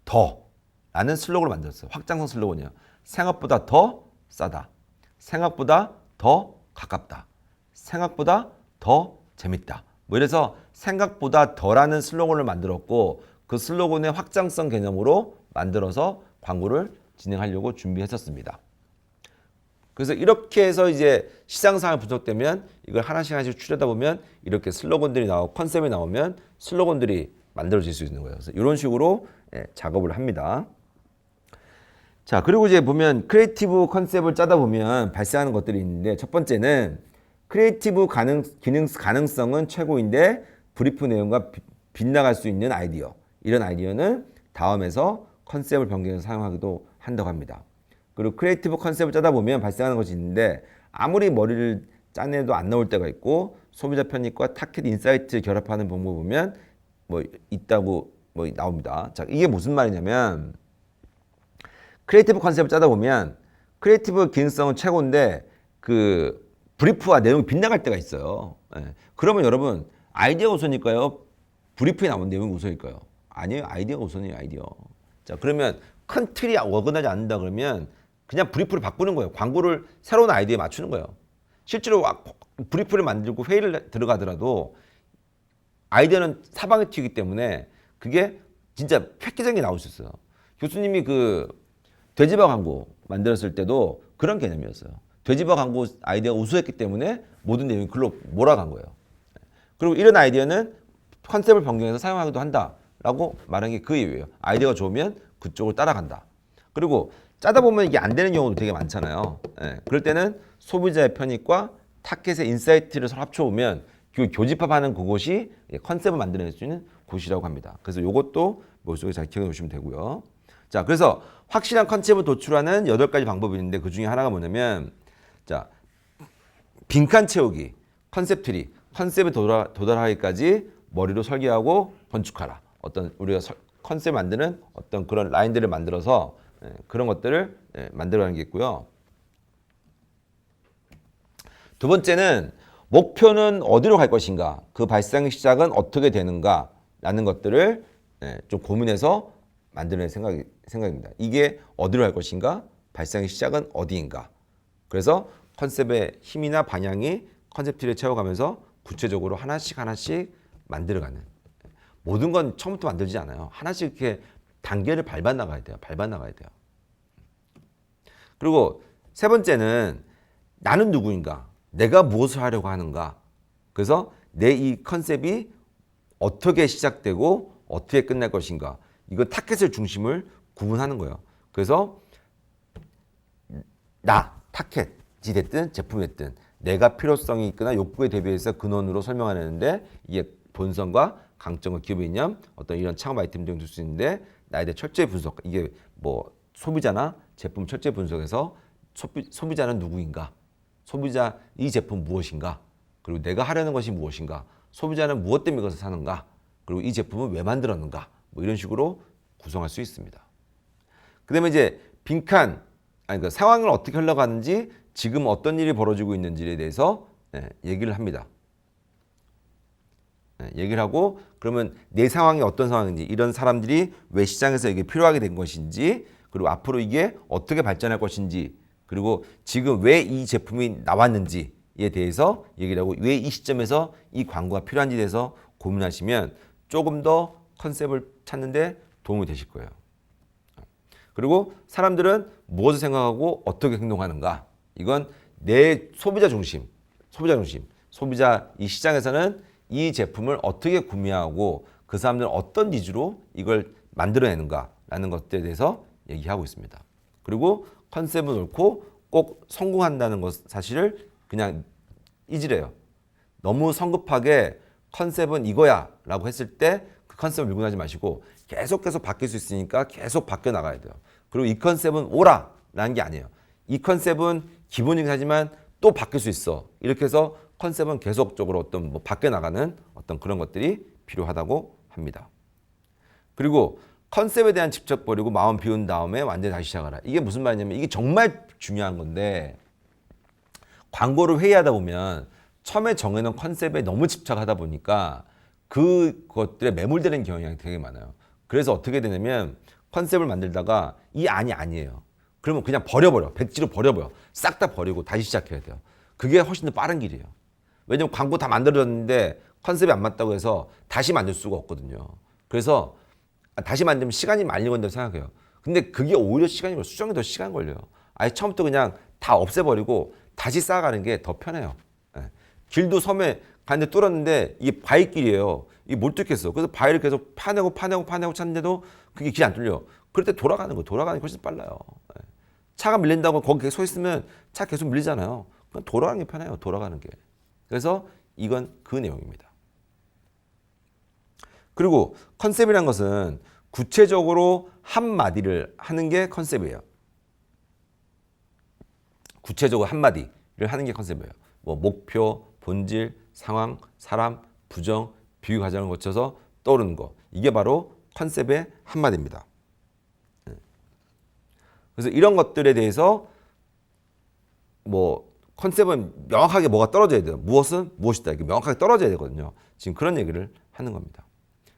더라는 슬로건을 만들었어요. 확장성 슬로건이에요. 생각보다 더 싸다, 생각보다 더 가깝다, 생각보다 더 재밌다. 뭐 이래서 생각보다 더라는 슬로건을 만들었고 그 슬로건의 확장성 개념으로 만들어서 광고를 진행하려고 준비했었습니다. 그래서 이렇게 해서 이제 시장 상황이 분석되면 이걸 하나씩 하나씩 추려다보면 이렇게 슬로건들이 나오고 컨셉이 나오면 슬로건들이 만들어질 수 있는 거예요. 그래서 이런 식으로 작업을 합니다. 자, 그리고 이제 보면 크리에이티브 컨셉을 짜다 보면 발생하는 것들이 있는데 첫 번째는 크리에이티브 가능성은 최고인데 브리프 내용과 빗나갈 수 있는 아이디어. 이런 아이디어는 다음에서 컨셉을 변경해서 사용하기도 한다고 합니다. 그리고 크리에이티브 컨셉을 짜다 보면 발생하는 것이 있는데 아무리 머리를 짜내도 안 나올 때가 있고 소비자 편익과 타겟 인사이트를 결합하는 방법을 보면 뭐 있다고 뭐 나옵니다. 자, 이게 무슨 말이냐면 크리에이티브 컨셉을 짜다 보면 크리에이티브 기능성은 최고인데 그 브리프와 내용이 빗나갈 때가 있어요. 예. 그러면 여러분 아이디어가 우선일까요? 브리프에 나온 내용이 우선일까요? 아니에요. 아이디어가 우선이에요. 아이디어. 자, 그러면 큰 틀이 어긋나지 않는다 그러면 그냥 브리프를 바꾸는 거예요. 광고를 새로운 아이디어에 맞추는 거예요. 실제로 브리프를 만들고 회의를 들어가더라도 아이디어는 사방에 튀기 때문에 그게 진짜 획기적인 게 나올 수 있어요. 교수님이 그 돼지밥 광고 만들었을 때도 그런 개념이었어요. 돼지밥 광고 아이디어가 우수했기 때문에 모든 내용이 글로 몰아간 거예요. 그리고 이런 아이디어는 컨셉을 변경해서 사용하기도 한다라고 말한 게 그 이유예요. 아이디어가 좋으면 그쪽을 따라간다. 그리고 짜다 보면 이게 안 되는 경우도 되게 많잖아요. 그럴 때는 소비자의 편익과 타겟의 인사이트를 서로 합쳐보면 그 교집합하는 그곳이 컨셉을 만들어낼 수 있는 곳이라고 합니다. 그래서 이것도 머릿속에 잘 기억해 두시면 되고요. 자, 그래서 확실한 컨셉을 도출하는 8가지 방법이 있는데 그 중에 하나가 뭐냐면 자, 빈칸 채우기, 컨셉 트리, 컨셉에 도달하기까지 머리로 설계하고 건축하라. 어떤 우리가 컨셉 만드는 어떤 그런 라인들을 만들어서 그런 것들을 만들어가는 게 있고요. 두 번째는 목표는 어디로 갈 것인가, 그 발상의 시작은 어떻게 되는가 라는 것들을 좀 고민해서 만드는 생각입니다. 이게 어디로 갈 것인가, 발상의 시작은 어디인가. 그래서 컨셉의 힘이나 방향이 컨셉 트리를 채워가면서 구체적으로 하나씩 만들어가는. 모든 건 처음부터 만들지 않아요. 하나씩 이렇게 단계를 밟아 나가야 돼요. 그리고 세 번째는 나는 누구인가? 내가 무엇을 하려고 하는가? 그래서 내 이 컨셉이 어떻게 시작되고 어떻게 끝날 것인가? 이거 타겟을 중심을 구분하는 거예요. 그래서 타겟이 됐든 제품이 됐든 내가 필요성이 있거나 욕구에 대비해서 근원으로 설명하는데 이게 본성과 강점과 기업의 이념, 어떤 이런 창업 아이템 등을 줄 수 있는데 나에 대해 철저히 분석. 이게 뭐 소비자나 제품 철저히 분석해서 소비자는 누구인가? 소비자 이 제품 무엇인가? 그리고 내가 하려는 것이 무엇인가? 소비자는 무엇 때문에 이것을 사는가? 그리고 이 제품을 왜 만들었는가? 뭐 이런 식으로 구성할 수 있습니다. 그다음에 이제 그 상황을 어떻게 흘러가는지 지금 어떤 일이 벌어지고 있는지에 대해서 얘기를 합니다. 얘기를 하고 그러면 내 상황이 어떤 상황인지 이런 사람들이 왜 시장에서 이게 필요하게 된 것인지 그리고 앞으로 이게 어떻게 발전할 것인지 그리고 지금 왜 이 제품이 나왔는지에 대해서 얘기를 하고 왜 이 시점에서 이 광고가 필요한지에 대해서 고민하시면 조금 더 컨셉을 찾는데 도움이 되실 거예요. 그리고 사람들은 무엇을 생각하고 어떻게 행동하는가 이건 내 소비자 중심 소비자 이 시장에서는 이 제품을 어떻게 구매하고 그 사람들은 어떤 니즈로 이걸 만들어내는가라는 것들에 대해서 얘기하고 있습니다. 그리고 컨셉은 옳고 꼭 성공한다는 것 사실을 그냥 잊으래요. 너무 성급하게 컨셉은 이거야 라고 했을 때 그 컨셉을 밀고 나지 마시고 계속 바뀔 수 있으니까 계속 바뀌어 나가야 돼요. 그리고 이 컨셉은 오라 라는 게 아니에요. 이 컨셉은 기본이긴 하지만 또 바뀔 수 있어. 이렇게 해서 컨셉은 계속적으로 어떤 뭐 바뀌어 나가는 어떤 그런 것들이 필요하다고 합니다. 그리고 컨셉에 대한 집착 버리고 마음 비운 다음에 완전히 다시 시작하라. 이게 무슨 말이냐면 이게 정말 중요한 건데 광고를 회의하다 보면 처음에 정해놓은 컨셉에 너무 집착하다 보니까 그것들에 매몰되는 경향이 되게 많아요. 그래서 어떻게 되냐면 컨셉을 만들다가 이 안이 아니에요. 그러면 그냥 버려버려. 백지로 버려버려. 싹 다 버리고 다시 시작해야 돼요. 그게 훨씬 더 빠른 길이에요. 왜냐면 광고 다 만들어졌는데 컨셉이 안 맞다고 해서 다시 만들 수가 없거든요. 그래서 다시 만들면 시간이 많이 걸린다고 생각해요. 근데 그게 오히려 시간이 걸려. 수정이 더 시간 걸려요. 아예 처음부터 그냥 다 없애버리고 다시 쌓아가는 게 더 편해요. 예. 길도 섬에 가는데 뚫었는데 이게 바위길이에요. 이게 못 뚫겠어. 그래서 바위를 계속 파내고 찾는데도 그게 길이 안 뚫려. 그럴 때 돌아가는 거예요. 돌아가는 게 훨씬 빨라요. 예. 차가 밀린다고 거기 계속 서 있으면 차 계속 밀리잖아요. 그냥 돌아가는 게 편해요. 돌아가는 게. 그래서 이건 그 내용입니다. 그리고 컨셉이란 것은 구체적으로 한마디를 하는 게 컨셉이에요. 구체적으로 한마디를 하는 게 컨셉이에요. 뭐 목표, 본질, 상황, 사람, 부정, 비유 과정을 거쳐서 떠오르는 거. 이게 바로 컨셉의 한마디입니다. 그래서 이런 것들에 대해서 뭐 컨셉은 명확하게 뭐가 떨어져야 돼요. 무엇은 무엇이다. 이게 명확하게 떨어져야 되거든요. 지금 그런 얘기를 하는 겁니다.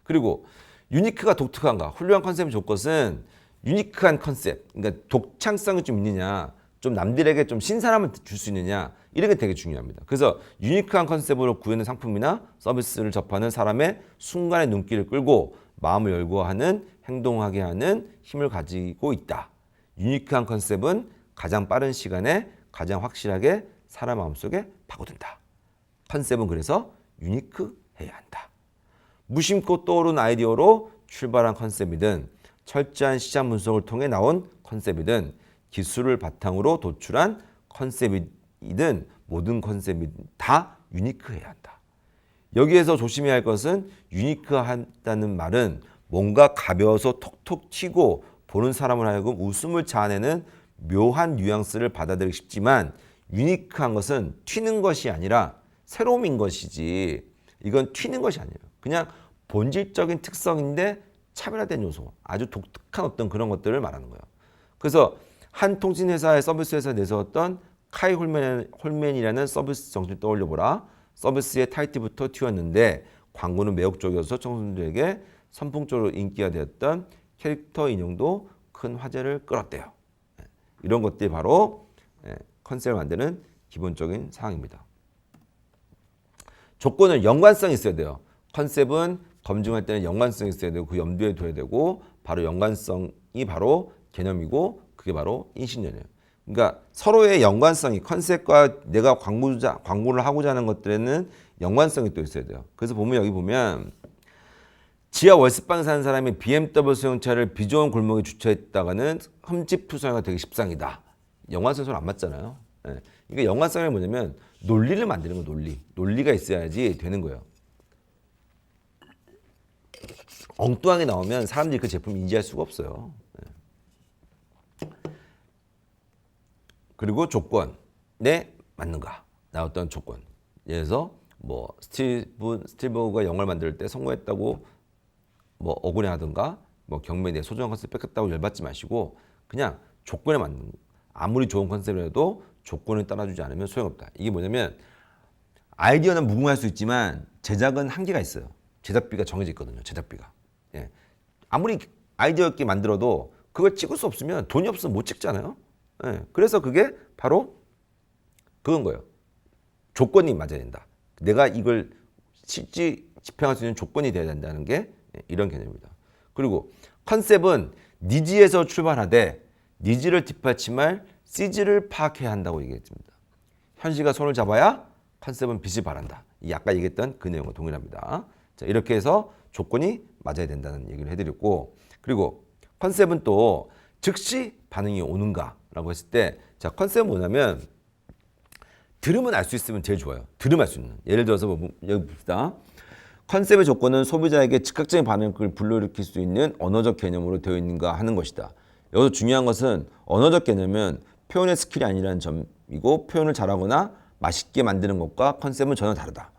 그리고 유니크가 독특한가? 훌륭한 컨셉이 좋을 것은 유니크한 컨셉, 그러니까 독창성이 좀 있느냐, 좀 남들에게 좀 신선함을 줄 수 있느냐, 이런 게 되게 중요합니다. 그래서 유니크한 컨셉으로 구현된 상품이나 서비스를 접하는 사람의 순간의 눈길을 끌고 마음을 열고 하는, 행동하게 하는 힘을 가지고 있다. 유니크한 컨셉은 가장 빠른 시간에 가장 확실하게 사람 마음속에 파고든다. 컨셉은 그래서 유니크해야 한다. 무심코 떠오른 아이디어로 출발한 컨셉이든 철저한 시장 분석을 통해 나온 컨셉이든 기술을 바탕으로 도출한 컨셉이든 모든 컨셉이 다 유니크해야 한다. 여기에서 조심해야 할 것은 유니크하다는 말은 뭔가 가벼워서 톡톡 튀고 보는 사람을 하여금 웃음을 자아내는 묘한 뉘앙스를 받아들이기 쉽지만 유니크한 것은 튀는 것이 아니라 새로움인 것이지 이건 튀는 것이 아니에요. 그냥 본질적인 특성인데 차별화된 요소, 아주 독특한 어떤 그런 것들을 말하는 거예요. 그래서 한 통신회사의 서비스 회사에 내세웠던 카이 홀맨이라는 서비스 정신을 떠올려보라. 서비스의 타이틀부터 튀었는데 광고는 매혹적이어서 청소년들에게 선풍적으로 인기가 되었던 캐릭터 인형도 큰 화제를 끌었대요. 이런 것들이 바로 컨셉을 만드는 기본적인 사항입니다. 조건은 연관성이 있어야 돼요. 컨셉은 검증할 때는 연관성이 있어야 되고 그 염두에 둬야 되고 바로 연관성이 바로 개념이고 그게 바로 인식연이에요. 그러니까 서로의 연관성이 컨셉과 내가 광고를 하고자 하는 것들에는 연관성이 또 있어야 돼요. 그래서 보면 여기 보면 지하 월세방 사는 사람이 BMW 소형차를 비좋은 골목에 주차했다가는 흠집 투성이가 되게 십상이다. 연관성 서로 안 맞잖아요. 예. 그러니까 연관성이 뭐냐면 논리를 만드는 거 논리. 논리가 있어야지 되는 거예요. 엉뚱하게 나오면 사람들이 그 제품 인지할 수가 없어요. 그리고 조건에 맞는가? 나왔던 조건. 예를 들어서 뭐 스틸버그가 영화를 만들 때 성공했다고 뭐 억울해하든가 뭐 경매에 대해 소중한 컨셉 뺏겼다고 열받지 마시고 그냥 조건에 맞는 아무리 좋은 컨셉이라도 조건을 따라주지 않으면 소용없다. 이게 뭐냐면 아이디어는 무궁할 수 있지만 제작은 한계가 있어요. 제작비가 정해져 있거든요. 제작비가. 예. 아무리 아이디어 있게 만들어도 그걸 찍을 수 없으면 돈이 없으면 못 찍잖아요. 예. 그래서 그게 바로 그건 거예요. 조건이 맞아야 된다. 내가 이걸 실제 집행할 수 있는 조건이 돼야 된다는 게 이런 개념입니다. 그리고 컨셉은 니즈에서 출발하되 니즈를 뒷받침할 시즈를 파악해야 한다고 얘기했습니다. 현실과 손을 잡아야 컨셉은 빛을 발한다. 아까 얘기했던 그 내용과 동일합니다. 자, 이렇게 해서 조건이 맞아야 된다는 얘기를 해드렸고 그리고 컨셉은 또 즉시 반응이 오는가라고 했을 때, 자, 컨셉은 뭐냐면 들으면 알 수 있으면 제일 좋아요. 들으면 알 수 있는. 예를 들어서 여기 봅시다. 컨셉의 조건은 소비자에게 즉각적인 반응을 불러일으킬 수 있는 언어적 개념으로 되어 있는가 하는 것이다. 여기서 중요한 것은 언어적 개념은 표현의 스킬이 아니라는 점이고, 표현을 잘하거나 맛있게 만드는 것과 컨셉은 전혀 다르다.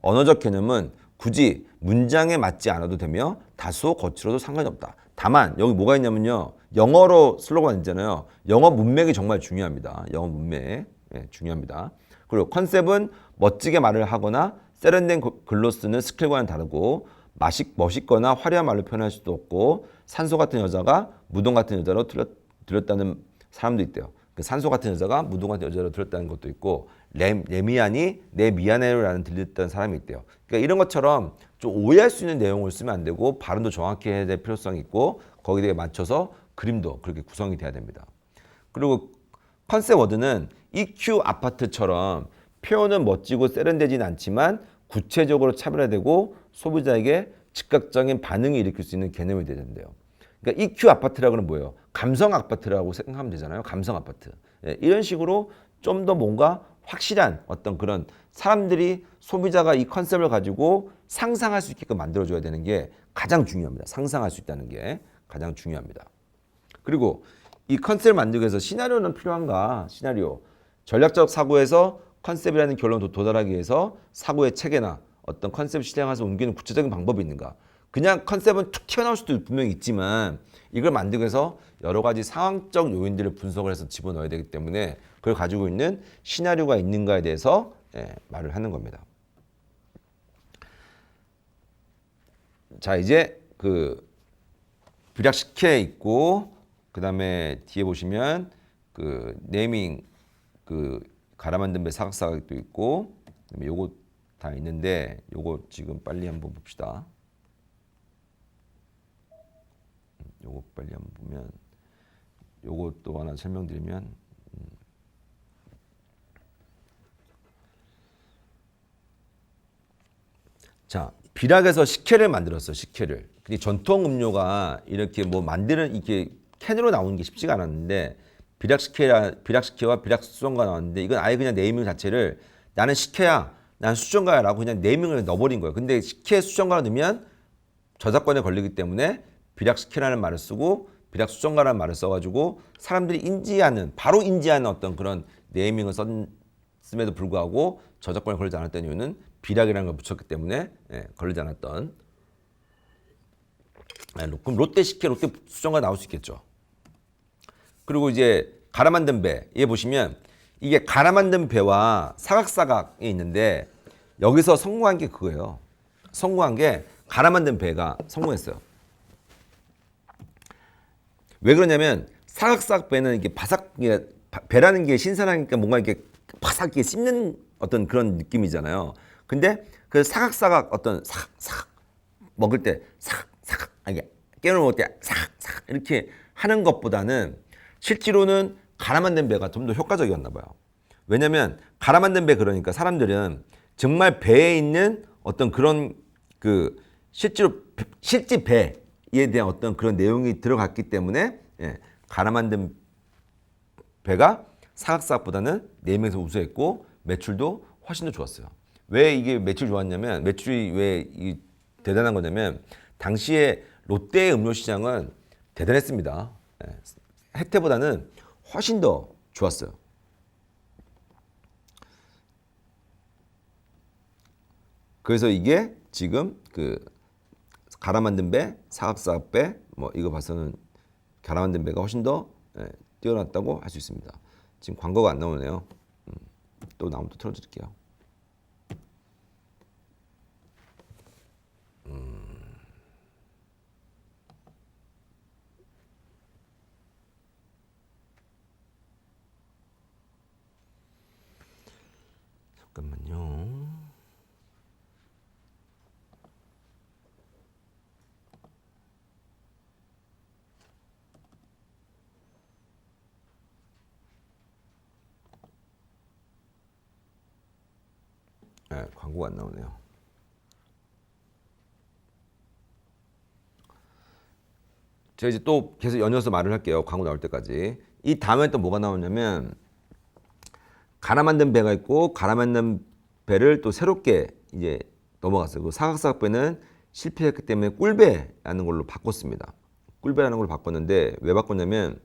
언어적 개념은 굳이 문장에 맞지 않아도 되며 다소 거칠어도 상관이 없다. 다만 여기 뭐가 있냐면요, 영어로 슬로건 있잖아요. 영어 문맥이 정말 중요합니다. 영어 문맥 중요합니다. 그리고 컨셉은 멋지게 말을 하거나 세련된 글로 쓰는 스킬과는 다르고, 멋있거나 화려한 말로 표현할 수도 없고, 산소 같은 여자가 무덤 같은 여자로 들렸다는 사람도 있대요. 그 산소 같은 여자가 무덤 같은 여자로 들렸다는 것도 있고, 레미안이 내 미안해요라는 들렸다는 사람이 있대요. 그러니까 이런 것처럼 좀 오해할 수 있는 내용을 쓰면 안 되고, 발음도 정확히 해야 될 필요성이 있고, 거기에 맞춰서 그림도 그렇게 구성이 돼야 됩니다. 그리고 컨셉 워드는 EQ 아파트처럼 표현은 멋지고 세련되진 않지만 구체적으로 차별화되고 소비자에게 즉각적인 반응을 일으킬 수 있는 개념이 되야 된대요. 그러니까 EQ 아파트라고는 뭐예요? 감성 아파트라고 생각하면 되잖아요. 감성 아파트. 이런 식으로 좀 더 뭔가 확실한 어떤 그런, 사람들이 소비자가 이 컨셉을 가지고 상상할 수 있게끔 만들어줘야 되는 게 가장 중요합니다. 상상할 수 있다는 게 가장 중요합니다. 그리고 이 컨셉을 만들기 위해서 시나리오는 필요한가? 시나리오. 전략적 사고에서 컨셉이라는 결론에 도달하기 위해서 사고의 체계나 어떤 컨셉을 실행해서 옮기는 구체적인 방법이 있는가? 그냥 컨셉은 툭 튀어나올 수도 분명히 있지만, 이걸 만들기 위해서 여러 가지 상황적 요인들을 분석을 해서 집어넣어야 되기 때문에 그걸 가지고 있는 시나리오가 있는가에 대해서 말을 하는 겁니다. 자, 이제 그 비략식혜 있고, 그 다음에 뒤에 보시면 그 네이밍, 그 갈아 만든 배 사각사각도 있고, 그다음에 요거 다 있는데, 요거 지금 빨리 한번 봅시다. 요거 빨리 한번 보면, 요것도 하나 설명드리면, 자, 비락에서 식혜를 만들었어. 식혜를. 근데 전통 음료가 이렇게 뭐 만드는, 이게 캔으로 나오는 게 쉽지가 않았는데, 비락식혜와 비락수정과 나왔는데, 이건 아예 그냥 네이밍 자체를 나는 식혜야, 나는 수정가야라고 그냥 네이밍을 넣어버린 거예요. 근데 식혜 수정가를 넣으면 저작권에 걸리기 때문에 비락식혜라는 말을 쓰고 비락수정가라는 말을 써가지고 사람들이 인지하는, 바로 인지하는 어떤 그런 네이밍을 썼음에도 불구하고 저작권에 걸리지 않았던 이유는 비락이라는 걸 붙였기 때문에 걸리지 않았던. 그럼 롯데 식혜, 롯데 수정가 나올 수 있겠죠. 그리고 이제 갈아 만든 배, 얘 보시면 이게 갈아 만든 배와 사각사각이 있는데, 여기서 성공한 게 그거예요. 성공한 게 갈아 만든 배가 성공했어요. 왜 그러냐면 사각사각 배는 이게 바삭, 배라는 게 신선하니까 뭔가 이렇게 바삭 이렇게 씹는 어떤 그런 느낌이잖아요. 근데 그 사각사각 어떤 사각 먹을 때 사각 이게 깨물 먹을 때 사각 이렇게 하는 것보다는 실제로는 갈아 만든 배가 좀 더 효과적이었나 봐요. 왜냐면 갈아 만든 배, 그러니까 사람들은 정말 배에 있는 어떤 그런 그 실제 배에 대한 어떤 그런 내용이 들어갔기 때문에 갈아 만든 배가 사각사각보다는 네임에서 우수했고 매출도 훨씬 더 좋았어요. 왜 이게 매출 좋았냐면, 매출이 왜 이 대단한 거냐면, 당시에 롯데의 음료 시장은 대단했습니다. 혜태보다는 훨씬 더 좋았어요. 그래서 이게 지금 그 갈아 만든 배, 사각사각 배, 뭐 이거 봐서는 갈아 만든 배가 훨씬 더 뛰어났다고 할 수 있습니다. 지금 광고가 안 나오네요. 또 나오면 또 틀어드릴게요. 잠깐만요. 광고가 안 나오네요. 제가 이제 또 계속 연이어서 말을 할게요. 광고 나올 때까지. 이 다음에 또 뭐가 나오냐면 갈아 만든 배가 있고 갈아 만든 배를 또 새롭게 이제 넘어갔어요. 그 사각사각배는 실패했기 때문에 꿀배라는 걸로 바꿨습니다. 꿀배라는 걸로 바꿨는데 왜 바꿨냐면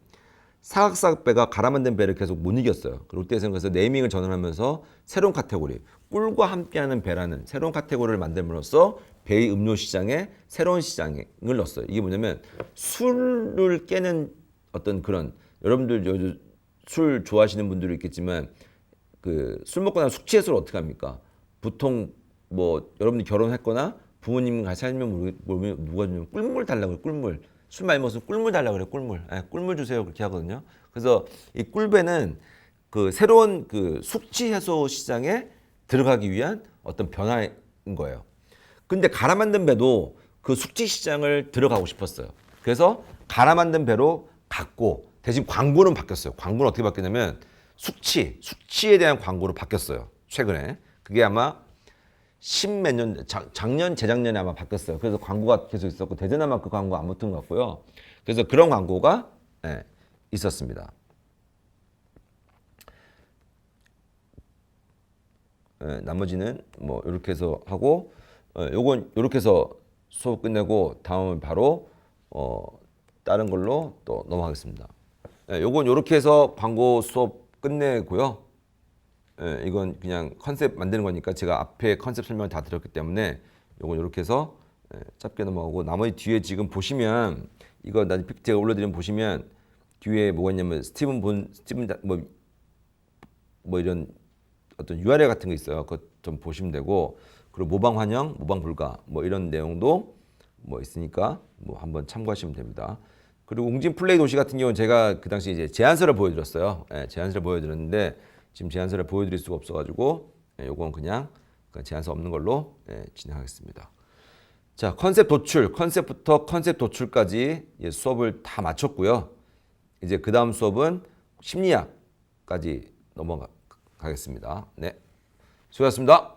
사각사각배가 갈아 만든 배를 계속 못 이겼어요. 롯데에서는 그래서 네이밍을 전환하면서 새로운 카테고리 꿀과 함께하는 배라는 새로운 카테고리를 만들므로써 배의 음료 시장에 새로운 시장을 넣었어요. 이게 뭐냐면 술을 깨는 어떤 그런 여러분들 술 좋아하시는 분들도 있겠지만 그 술 먹고 나면 숙취해소를 어떻게 합니까? 보통 뭐 여러분들 결혼했거나 부모님 같이 살면 모르면 누가 주면 꿀물 달라고 그래. 꿀물. 술 많이 먹으면 꿀물 달라고 그래. 꿀물. 꿀물 주세요. 그렇게 하거든요. 그래서 이 꿀배는 그 새로운 그 숙취 해소 시장에 들어가기 위한 어떤 변화인 거예요. 근데 갈아 만든 배도 그 숙취 시장을 들어가고 싶었어요. 그래서 갈아 만든 배로 갔고 대신 광고는 바뀌었어요. 광고는 어떻게 바뀌냐면 숙취에 대한 광고로 바뀌었어요. 최근에. 그게 아마 십몇 년, 작년, 재작년에 아마 바뀌었어요. 그래서 광고가 계속 있었고, 대전 아마 그 광고 안 붙은 것 같고요. 그래서 그런 광고가 있었습니다. 나머지는 뭐 이렇게 해서 하고, 요건 이렇게 해서 수업 끝내고 다음은 바로 다른 걸로 또 넘어가겠습니다. 요건 이렇게 해서 광고 수업 끝내고요. 이건 그냥 컨셉 만드는 거니까 제가 앞에 컨셉 설명을 다 드렸기 때문에 요건 이렇게 해서 짧게 넘어가고 나머지 뒤에 지금 보시면 이거 나중에 제가 올려드리면 보시면 뒤에 뭐가 있냐면 스티븐 뭐 이런 어떤 URL 같은 거 있어요. 그거 좀 보시면 되고 그리고 모방 환영, 모방 불가 뭐 이런 내용도 뭐 있으니까 뭐 한번 참고하시면 됩니다. 그리고 웅진 플레이 도시 같은 경우는 제가 그 당시 이제 제안서를 보여드렸어요. 제안서를 보여드렸는데 지금 제안서를 보여드릴 수가 없어가지고 요건 그냥 제안서 없는 걸로 진행하겠습니다. 자, 컨셉부터 컨셉 도출까지 수업을 다 마쳤고요. 이제 그 다음 수업은 심리학까지 넘어가겠습니다. 네, 수고하셨습니다.